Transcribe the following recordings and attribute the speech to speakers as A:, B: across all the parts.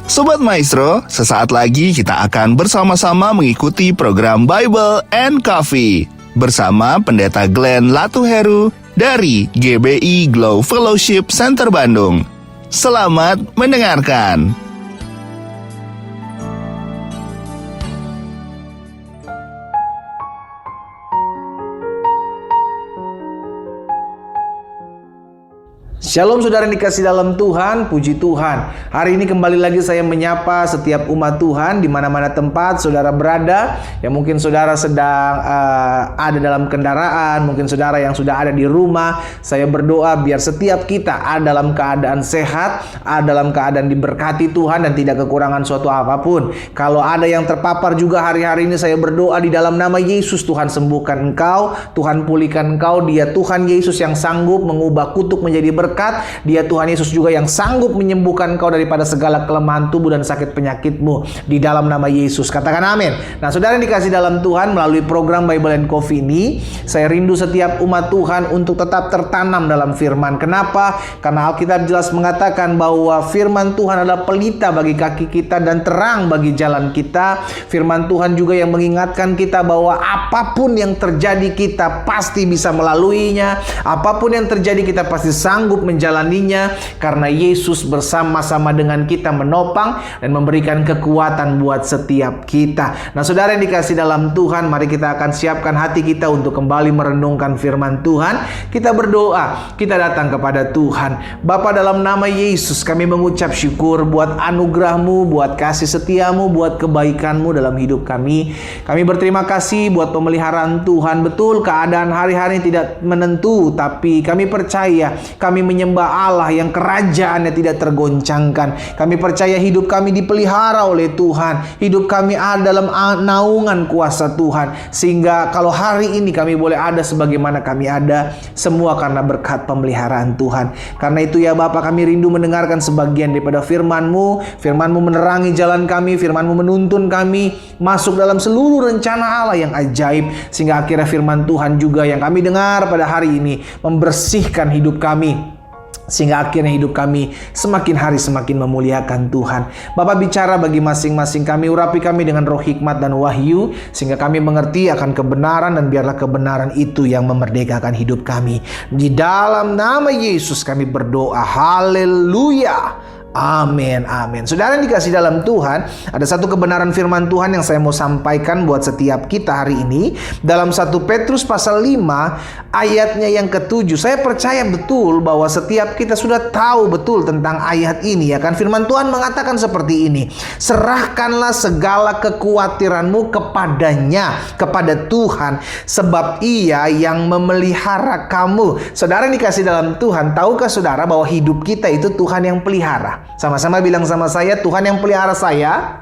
A: Sobat Maestro, sesaat lagi kita akan bersama-sama mengikuti program Bible and Coffee bersama Pendeta Glenn Latuheru dari GBI Glow Fellowship Center Bandung. Selamat mendengarkan.
B: Shalom saudara yang dikasih dalam Tuhan, puji Tuhan. Hari ini kembali lagi saya menyapa setiap umat Tuhan di mana-mana tempat saudara berada. Ya mungkin saudara sedang ada dalam kendaraan, mungkin saudara yang sudah ada di rumah. Saya berdoa biar setiap kita ada dalam keadaan sehat, ada dalam keadaan diberkati Tuhan dan tidak kekurangan suatu apapun. Kalau ada yang terpapar juga hari-hari ini, saya berdoa di dalam nama Yesus, Tuhan sembuhkan engkau, Tuhan pulihkan engkau. Dia Tuhan Yesus yang sanggup mengubah kutuk menjadi berkat. Dia Tuhan Yesus juga yang sanggup menyembuhkan engkau daripada segala kelemahan tubuh dan sakit penyakitmu di dalam nama Yesus. Katakan amin. Nah saudara yang dikasih dalam Tuhan, melalui program Bible and Coffee ini, saya rindu setiap umat Tuhan untuk tetap tertanam dalam firman. Kenapa? Karena Alkitab jelas mengatakan bahwa firman Tuhan adalah pelita bagi kaki kita dan terang bagi jalan kita. Firman Tuhan juga yang mengingatkan kita bahwa apapun yang terjadi kita pasti bisa melaluinya. Apapun yang terjadi kita pasti sanggup menjalaninya, karena Yesus bersama-sama dengan kita menopang dan memberikan kekuatan buat setiap kita. Nah saudara yang dikasih dalam Tuhan, mari kita akan siapkan hati kita untuk kembali merenungkan firman Tuhan. Kita berdoa, kita datang kepada Tuhan. Bapa, dalam nama Yesus kami mengucap syukur buat anugerah-Mu, buat kasih setia-Mu, buat kebaikan-Mu dalam hidup kami. Kami berterima kasih buat pemeliharaan Tuhan. Betul keadaan hari-hari tidak menentu, tapi kami percaya kami menyembah Allah yang kerajaannya tidak tergoncangkan. Kami percaya hidup kami dipelihara oleh Tuhan. Hidup kami ada dalam naungan kuasa Tuhan. Sehingga kalau hari ini kami boleh ada sebagaimana kami ada, semua karena berkat pemeliharaan Tuhan. Karena itu ya Bapa, kami rindu mendengarkan sebagian daripada firman-Mu. Firman-Mu menerangi jalan kami, firman-Mu menuntun kami masuk dalam seluruh rencana Allah yang ajaib. Sehingga akhirnya firman Tuhan juga yang kami dengar pada hari ini membersihkan hidup kami, sehingga akhirnya hidup kami semakin hari semakin memuliakan Tuhan. Bapak bicara bagi masing-masing kami, urapi kami dengan roh hikmat dan wahyu, sehingga kami mengerti akan kebenaran, dan biarlah kebenaran itu yang memerdekakan hidup kami. Di dalam nama Yesus kami berdoa, haleluya. Amin, amin. Saudara yang dikasih dalam Tuhan, ada satu kebenaran firman Tuhan yang saya mau sampaikan buat setiap kita hari ini. Dalam 1 Petrus pasal 5 ayatnya yang ke-7. Saya percaya betul bahwa setiap kita sudah tahu betul tentang ayat ini, ya kan? Firman Tuhan mengatakan seperti ini: serahkanlah segala kekhawatiranmu kepadanya, kepada Tuhan, sebab Ia yang memelihara kamu. Saudara yang dikasih dalam Tuhan, tahukah saudara bahwa hidup kita itu Tuhan yang pelihara? Sama-sama bilang sama saya, Tuhan yang pelihara saya,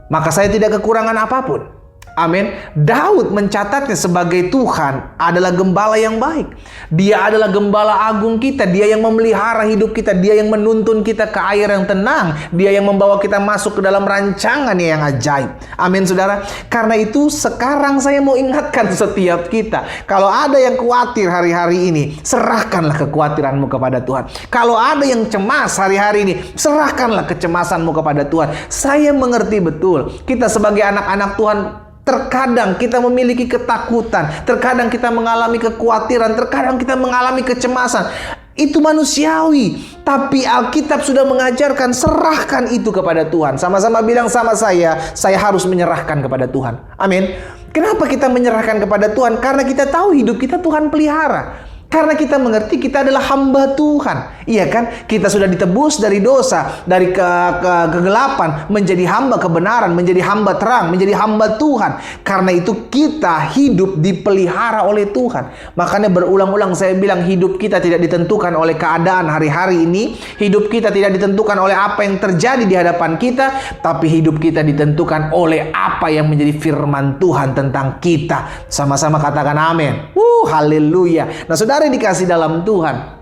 B: maka saya tidak kekurangan apapun. Amin. Daud mencatatnya sebagai Tuhan adalah gembala yang baik. Dia adalah gembala agung kita. Dia yang memelihara hidup kita. Dia yang menuntun kita ke air yang tenang. Dia yang membawa kita masuk ke dalam rancangannya yang ajaib. Amin saudara. Karena itu sekarang saya mau ingatkan setiap kita, kalau ada yang khawatir hari-hari ini, serahkanlah kekhawatiranmu kepada Tuhan. Kalau ada yang cemas hari-hari ini, serahkanlah kecemasanmu kepada Tuhan. Saya mengerti betul, kita sebagai anak-anak Tuhan, terkadang kita memiliki ketakutan, terkadang kita mengalami kekhawatiran, terkadang kita mengalami kecemasan. Itu manusiawi, tapi Alkitab sudah mengajarkan serahkan itu kepada Tuhan. Sama-sama bilang sama saya harus menyerahkan kepada Tuhan. Amin. Kenapa kita menyerahkan kepada Tuhan? Karena kita tahu hidup kita Tuhan pelihara. Karena kita mengerti kita adalah hamba Tuhan. Iya kan? Kita sudah ditebus dari dosa, dari kegelapan, menjadi hamba kebenaran, menjadi hamba terang, menjadi hamba Tuhan. Karena itu kita hidup dipelihara oleh Tuhan. Makanya berulang-ulang saya bilang, hidup kita tidak ditentukan oleh keadaan hari-hari ini. Hidup kita tidak ditentukan oleh apa yang terjadi di hadapan kita, tapi hidup kita ditentukan oleh apa yang menjadi firman Tuhan tentang kita. Sama-sama katakan amin. Haleluya. Nah saudara yang dikasih dalam Tuhan,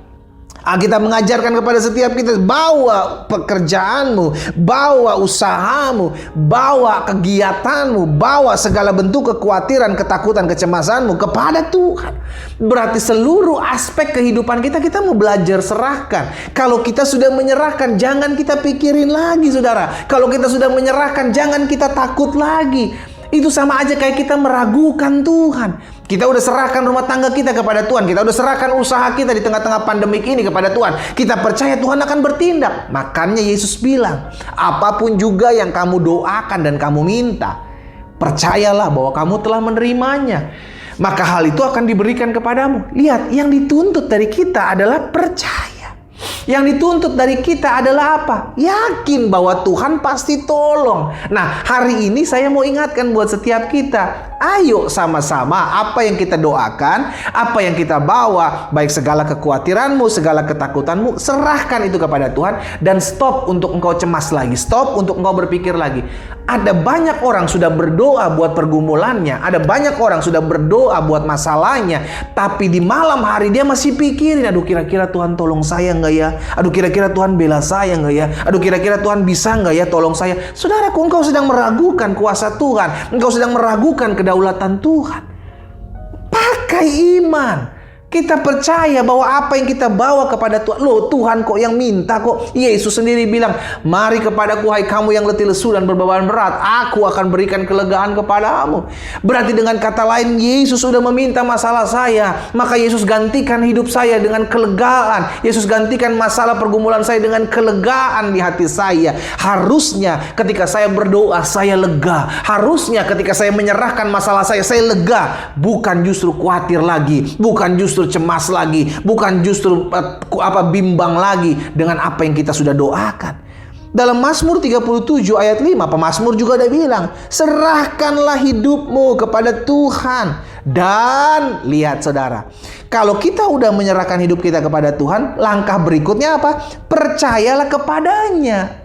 B: Alkitab mengajarkan kepada setiap kita, bawa pekerjaanmu, bawa usahamu, bawa kegiatanmu, bawa segala bentuk kekhawatiran, ketakutan, kecemasanmu kepada Tuhan. Berarti seluruh aspek kehidupan kita mau belajar serahkan. Kalau kita sudah menyerahkan, jangan kita pikirin lagi, saudara. Kalau kita sudah menyerahkan, jangan kita takut lagi. Itu sama aja kayak kita meragukan Tuhan. Kita udah serahkan rumah tangga kita kepada Tuhan. Kita udah serahkan usaha kita di tengah-tengah pandemik ini kepada Tuhan. Kita percaya Tuhan akan bertindak. Makanya Yesus bilang, apapun juga yang kamu doakan dan kamu minta, percayalah bahwa kamu telah menerimanya. Maka hal itu akan diberikan kepadamu. Lihat, yang dituntut dari kita adalah percaya. Yang dituntut dari kita adalah apa? Yakin bahwa Tuhan pasti tolong. Nah, hari ini saya mau ingatkan buat setiap kita. Ayo sama-sama apa yang kita doakan, apa yang kita bawa, baik segala kekhawatiranmu, segala ketakutanmu, serahkan itu kepada Tuhan. Dan stop untuk engkau cemas lagi. Stop untuk engkau berpikir lagi. Ada banyak orang sudah berdoa buat pergumulannya. Ada banyak orang sudah berdoa buat masalahnya. Tapi di malam hari dia masih pikirin, aduh kira-kira Tuhan tolong saya nggak ya? Aduh kira-kira Tuhan bela saya nggak ya? Aduh kira-kira Tuhan bisa nggak ya tolong saya? Saudaraku, engkau sedang meragukan kuasa Tuhan. Engkau sedang meragukan kedaulatan Tuhan. Pakai iman. Kita percaya bahwa apa yang kita bawa kepada Tuhan. Loh, Tuhan kok yang minta kok. Yesus sendiri bilang, mari kepadaku hai kamu yang letih lesu dan berbeban berat. Aku akan berikan kelegaan kepadamu. Berarti dengan kata lain, Yesus sudah meminta masalah saya. Maka Yesus gantikan hidup saya dengan kelegaan. Yesus gantikan masalah pergumulan saya dengan kelegaan di hati saya. Harusnya ketika saya berdoa, saya lega. Harusnya ketika saya menyerahkan masalah saya lega. Bukan justru khawatir lagi. Bukan justru cemas lagi, bukan justru bimbang lagi dengan apa yang kita sudah doakan. Dalam Mazmur 37 ayat 5, pemazmur juga ada bilang, serahkanlah hidupmu kepada Tuhan. Dan lihat saudara, kalau kita udah menyerahkan hidup kita kepada Tuhan, langkah berikutnya apa? Percayalah kepadanya.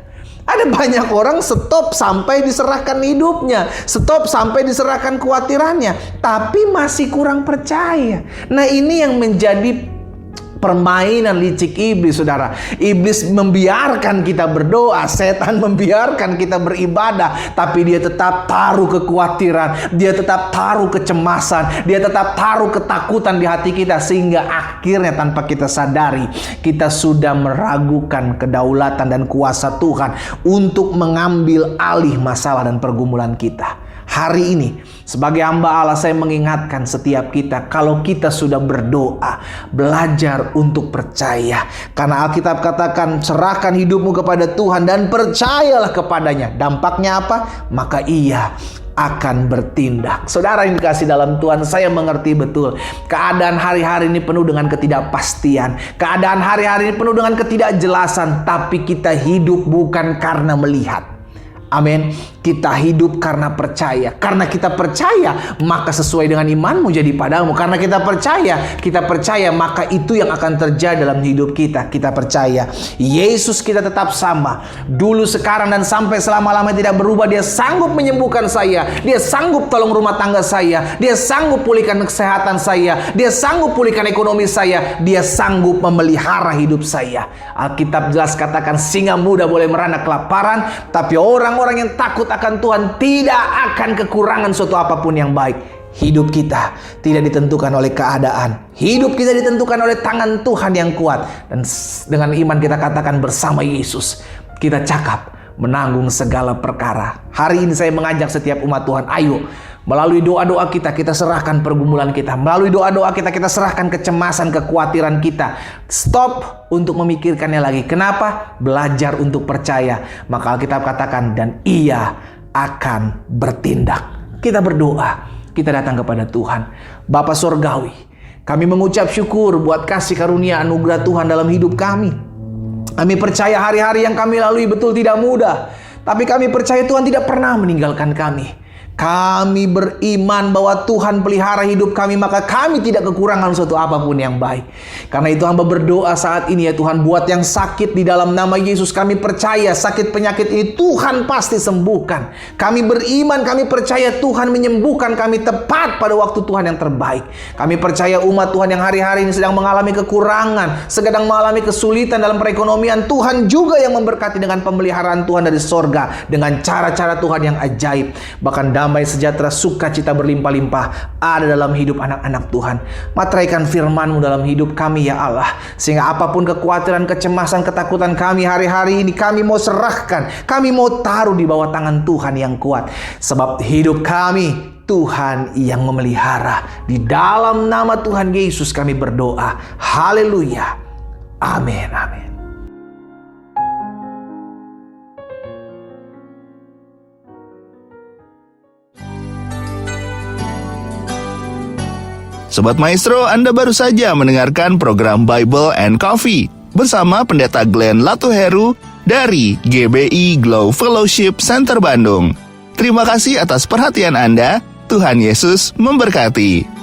B: Ada banyak orang stop sampai diserahkan hidupnya, stop sampai diserahkan kekhawatirannya, tapi masih kurang percaya. Nah, ini yang menjadi permainan licik iblis, saudara. Iblis membiarkan kita berdoa, setan membiarkan kita beribadah, tapi dia tetap taruh kekhawatiran, dia tetap taruh kecemasan, dia tetap taruh ketakutan di hati kita, sehingga akhirnya tanpa kita sadari, kita sudah meragukan kedaulatan dan kuasa Tuhan untuk mengambil alih masalah dan pergumulan kita. Hari ini, sebagai hamba Allah, saya mengingatkan setiap kita, kalau kita sudah berdoa, belajar untuk percaya. Karena Alkitab katakan, serahkan hidupmu kepada Tuhan dan percayalah kepadanya. Dampaknya apa? Maka Ia akan bertindak. Saudara yang dikasih dalam Tuhan, saya mengerti betul. Keadaan hari-hari ini penuh dengan ketidakpastian. Keadaan hari-hari ini penuh dengan ketidakjelasan. Tapi kita hidup bukan karena melihat. Amin. Kita hidup karena percaya. Karena kita percaya, maka sesuai dengan imanmu jadi padamu. Karena kita percaya, maka itu yang akan terjadi dalam hidup kita. Kita percaya Yesus kita tetap sama, dulu, sekarang, dan sampai selama-lamanya tidak berubah. Dia sanggup menyembuhkan saya. Dia sanggup tolong rumah tangga saya. Dia sanggup pulihkan kesehatan saya. Dia sanggup pulihkan ekonomi saya. Dia sanggup memelihara hidup saya. Alkitab jelas katakan, singa muda boleh merana kelaparan, tapi orang-orang yang takut akan Tuhan tidak akan kekurangan suatu apapun yang baik. Hidup kita tidak ditentukan oleh keadaan. Hidup kita ditentukan oleh tangan Tuhan yang kuat. Dan dengan iman kita katakan, bersama Yesus kita cakap menanggung segala perkara. Hari ini saya mengajak setiap umat Tuhan, ayo melalui doa-doa kita serahkan pergumulan kita. Melalui doa-doa kita serahkan kecemasan, kekhawatiran kita. Stop untuk memikirkannya lagi. Kenapa? Belajar untuk percaya. Maka Alkitab katakan, dan Ia akan bertindak. Kita berdoa, kita datang kepada Tuhan. Bapa Sorgawi, kami mengucap syukur buat kasih karunia anugerah Tuhan dalam hidup kami. Kami percaya hari-hari yang kami lalui betul tidak mudah, tapi kami percaya Tuhan tidak pernah meninggalkan kami. Kami beriman bahwa Tuhan pelihara hidup kami, maka kami tidak kekurangan suatu apapun yang baik. Karena itu hamba berdoa saat ini ya Tuhan, buat yang sakit di dalam nama Yesus, kami percaya sakit penyakit ini Tuhan pasti sembuhkan. Kami beriman, kami percaya Tuhan menyembuhkan kami tepat pada waktu Tuhan yang terbaik. Kami percaya umat Tuhan yang hari-hari ini sedang mengalami kekurangan, sedang mengalami kesulitan dalam perekonomian, Tuhan juga yang memberkati dengan pemeliharaan Tuhan dari sorga, dengan cara-cara Tuhan yang ajaib. Bahkan damai sejahtera, sukacita berlimpah-limpah ada dalam hidup anak-anak Tuhan. Materaikan firman-Mu dalam hidup kami ya Allah, sehingga apapun kekhawatiran, kecemasan, ketakutan kami hari-hari ini, kami mau serahkan, kami mau taruh di bawah tangan Tuhan yang kuat. Sebab hidup kami Tuhan yang memelihara. Di dalam nama Tuhan Yesus kami berdoa. Haleluya. Amin. Amin.
A: Sobat Maestro, Anda baru saja mendengarkan program Bible and Coffee bersama Pendeta Glenn Latuheru dari GBI Glow Fellowship Center Bandung. Terima kasih atas perhatian Anda. Tuhan Yesus memberkati.